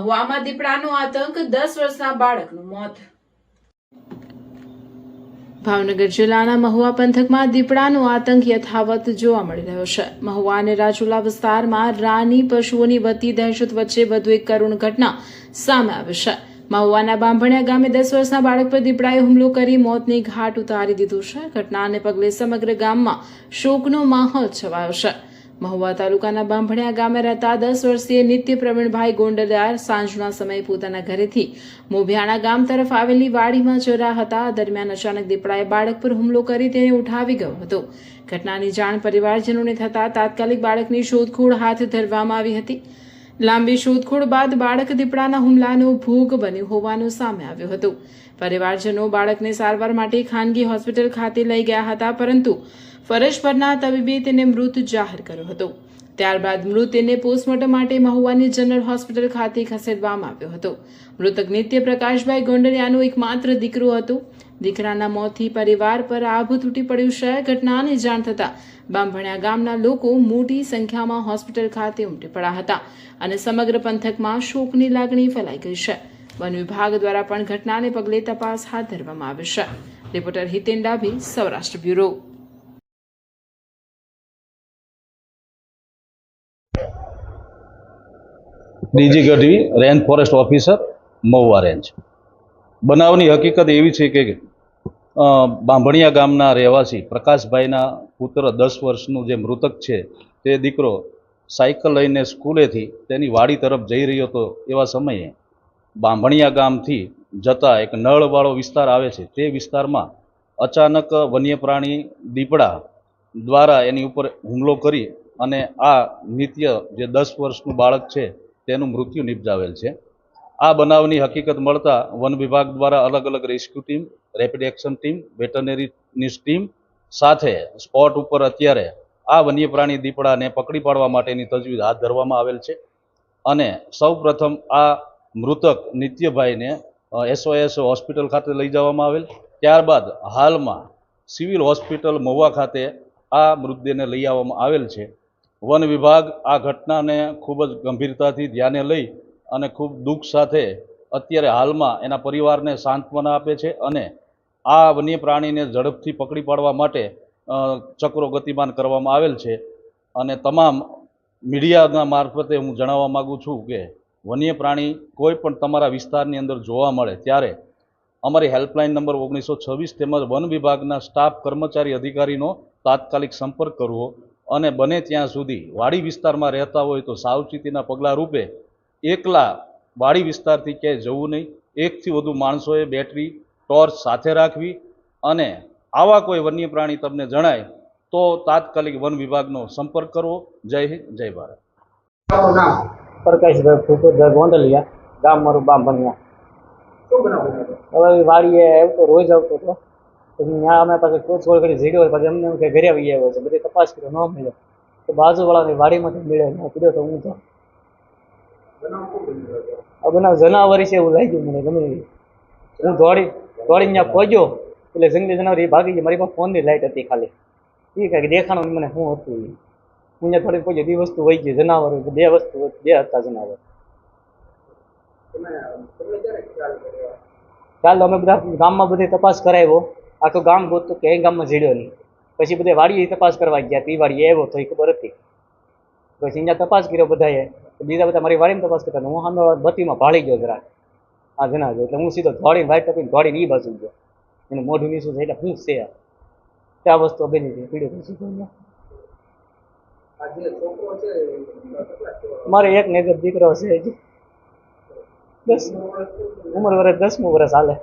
મહુવામાં દીપડાનો આતંક, 10 વર્ષના બાળકનું મોત. ભાવનગર જિલ્લાના મહુવા પંથકમાં દીપડાનો આતંક યથાવત જોવા મળી રહ્યો છે. મહુવા અને રાજુલા વિસ્તારમાં રાની પશુઓની વધતી દહેશત વચ્ચે વધુ એક કરુણ ઘટના સામે આવી છે. મહુવાના બાંભણિયા ગામે 10 વર્ષના બાળક પર દીપડાએ હુમલો કરી મોતની ઘાટ ઉતારી દીધું છે. ઘટનાને પગલે સમગ્ર ગામમાં શોકનો માહોલ છવાયો છે. મહુવા તાલુકાના બાંભણિયા ગામે રહેતા 10 વર્ષીય નિત્ય પ્રવીણભાઈ ગોંડલિયાર સાંજના સમયે પોતાના ઘરેથી મોભિયાણા ગામ તરફ આવેલી વાડીમાં જરા હતા. દરમિયાન અચાનક દીપડાએ બાળક પર હુમલો કરી તેને ઉઠાવી ગયો હતો. ઘટનાની જાણ પરિવારજનોને થતાં તાત્કાલિક બાળકની શોધખોળ હાથ ધરવામાં આવી હતી. લાંબી શોધખોળ બાદ બાળક દીપડાના હુમલાનો ભોગ બન્યું હોવાનું સામે આવ્યું હતું. પરિવારજનો બાળકને સારવાર માટે ખાનગી હોસ્પિટલ ખાતે લઈ ગયા હતા, પરંતુ ફરજ પરના તબીબે તેને મૃત જાહેર કર્યો હતો. ત્યારબાદ મૃતદેહને પોસ્ટમોર્ટમ માટે મહુવાની જનરલ હોસ્પિટલ ખાતે ખસેડવામાં આવ્યો હતો. મૃતક નિત્ય પ્રકાશભાઈ ગોંડલિયાનો એકમાત્ર દીકરો હતો. દીકરાના મોતથી પરિવાર પર આભ તૂટી પડ્યું છે. ઘટનાની જાણ થતાં બાંભણિયા ગામના લોકો મોટી સંખ્યામાં હોસ્પિટલ ખાતે ઉમટી પડ્યા હતા અને સમગ્ર પંથકમાં શોકની લાગણી ફેલાઈ ગઈ છે. વન વિભાગ દ્વારા પણ ઘટનાને પગલે તપાસ હાથ ધરવામાં આવી છે. Reporter Hiten Dabhi, Saurashtra bureau. DG Gadhvi, range forest officer, Mahuva range. બનાવની હકીકત એવી છે કે બાંભણિયા ગામના રહેવાસી પ્રકાશભાઈના પુત્ર 10 વર્ષનું જે મૃતક છે તે દીકરો સાયકલ લઈને સ્કૂલેથી તેની વાડી તરફ જઈ રહ્યો હતો. એવા સમયે બાંભણિયા ગામથી જતા એક નળવાળો વિસ્તાર આવે છે. તે વિસ્તારમાં અચાનક વન્ય પ્રાણી દીપડા દ્વારા એની ઉપર હુમલો કરી અને આ નિત્ય જે 10 વર્ષનું બાળક છે તેનું મૃત્યુ નિપજાવેલ છે. આ બનાવની હકીકત મળતા વન વિભાગ દ્વારા અલગ અલગ rescue team, rapid action team, વેટરનરીની ટીમ સાથે સ્પોટ ઉપર અત્યારે આ વન્ય પ્રાણી દીપડાને પકડી પાડવા માટેની તજવીજ હાથ ધરવામાં આવેલ છે. અને સૌ પ્રથમ આ મૃતક નિત્યભાઈને SOS હોસ્પિટલ ખાતે લઈ જવામાં આવેલ. ત્યારબાદ હાલમાં સિવિલ હોસ્પિટલ મહુવા ખાતે આ મૃતદેહને લઈ આવવામાં આવેલ છે. વન વિભાગ આ ઘટનાને ખૂબ જ ગંભીરતાથી ધ્યાને લઈ અને ખૂબ દુઃખ સાથે અત્યારે હાલમાં એના પરિવારને સાંત્વના આપે છે અને આ વન્ય પ્રાણીને ઝડપથી પકડી પાડવા માટે ચક્રો ગતિમાન કરવામાં આવેલ છે. અને તમામ મીડિયાના મારફતે હું જણાવવા માગું છું કે વન્ય પ્રાણી કોઈ પણ તમારા વિસ્તારની અંદર જોવા મળે ત્યારે અમારી હેલ્પલાઇન નંબર 1926 તેમજ વન વિભાગના સ્ટાફ કર્મચારી અધિકારીનો તાત્કાલિક સંપર્ક કરવો અને બને ત્યાં સુધી વાડી વિસ્તારમાં રહેતા હોય તો સાવચેતીના પગલાં રૂપે એકલા વાડી વિસ્તારથી ક્યાંય જવું નહીં. એકથી વધુ માણસોએ બેટરી, ટોર્ચ સાથે રાખવી અને આવા કોઈ વન્ય પ્રાણી તમને જણાય તો તાત્કાલિક વન વિભાગનો સંપર્ક કરવો. જય હિન્દ, જય ભારત. પ્રકાશભાઈ ભૂપતભાઈ ગોંડલિયા, ગામ મારું બાંભણિયા. હવે વાડીએ આવતો, રોજ આવતો હતો. ત્યાં અમે પાછું શોધખોળ કરી જીડ્યો, પછી અમને એમ કે ઘરે આવી આવ્યો છે. બધી તપાસ કર્યો, ન મળ્યો તો બાજુવાળાની વાડીમાંથી મળ્યો. કીધો તો હું તો આ બનાવ જનાવર છે એવું લાગ્યું મને. ગમે હું દોડીને ત્યાં પહોંચ્યો એટલે જંગલી જનાવર એ ભાગી ગઈ. મારી પાસે ફોનની લાઇટ હતી ખાલી, એ કાંઈક દેખાણું મને શું હતું. હું ત્યાં થોડીક પહોંચ્યો, એ વસ્તુ વહી ગઈ. જનાવર બે હતા જનાવર. ચાલો અમે બધા ગામમાં બધી તપાસ કરાવ્યો, આખું ગામ ગોતતું કે એ ગામમાં જીડ્યો નહીં. પછી બધા વાડીએ તપાસ કરવા ગયા, તે વાડીએ આવ્યો તો એ ખબર હતી. પછી અહીંયા તપાસ કર્યો બધાએ, બીજા બધા મારી વાડીમાં તપાસ કરતા. હું સામે બત્તીમાં ભાળી ગયો જરા આ જનાવર. એટલે હું સીધો દોડીને વાઇટ ટપીને દોડીને એ બાજુ ગયો. એનું મોઢું નીચું છે એટલે શું છે ત્યાં વસ્તુ બની છે પીડ્યો પછી. મારે એક ને એક દીકરો છે, હજી 10 ઉંમર વર્ષ 10મું વર્ષ હાલે.